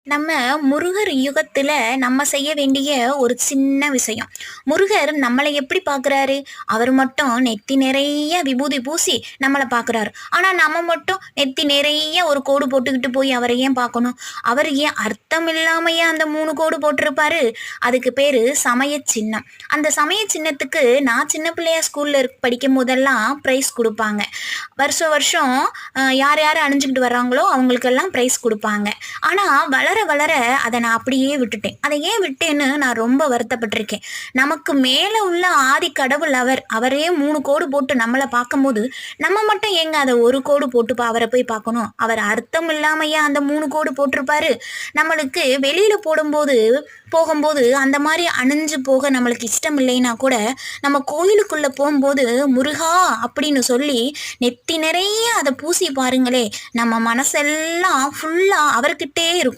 நம்ம முருகர் யுகத்துல நம்ம செய்ய வேண்டிய ஒரு சின்ன விஷயம். முருகர் நம்மளை எப்படி பார்க்குறாரு? அவர் மட்டும் நெத்தி நிறைய விபூதி பூசி நம்மள பார்க்குறாரு. ஆனா நம்ம மட்டும் நெத்தி நிறைய ஒரு கோடு போட்டுக்கிட்டு போய் அவரை ஏன் பார்க்கணும்? அவர் ஏன் அர்த்தம் இல்லாம ஏன் அந்த 3 கோடு போட்டிருப்பாரு? அதுக்கு பேரு சமய சின்னம். அந்த சமய சின்னத்துக்கு நான் சின்ன பிள்ளையா ஸ்கூல்ல படிக்கும் போதெல்லாம் பிரைஸ் குடுப்பாங்க. வருஷம் வருஷம் யார் யார் அணிஞ்சுக்கிட்டு வர்றாங்களோ அவங்களுக்கெல்லாம் பிரைஸ் குடுப்பாங்க. ஆனா வளர வளர அதை நான் அப்படியே விட்டுட்டேன். அதை ஏன் விட்டேன்னு நான் ரொம்ப வருத்தப்பட்டிருக்கேன். நமக்கு மேல உள்ள ஆதி கடவுள் அவர். அவரே 3 கோடு போட்டு நம்மள பார்க்கும்போது, நம்ம மட்டும் ஏங்க அத 1 கோடு போட்டு அவர போய் பார்க்கணும்? அவர் அர்த்தம் இல்லாம ஏன் அந்த 3 கோடு போட்டிருப்பாரு? நம்மளுக்கு வெளியில போகும்போது அந்த மாரி அணிஞ்சு போக நம்மளுக்கு இஷ்டம் இல்லைன்னா கூட, நம்ம கோயிலுக்குள்ள போம்போது முருகா அப்படின்னு சொல்லி நெத்தி நிறைய அத பூசி பாருங்களே, நம்ம மனசெல்லாம் ஃபுல்லா அவர்கிட்டயே இருக்கும்.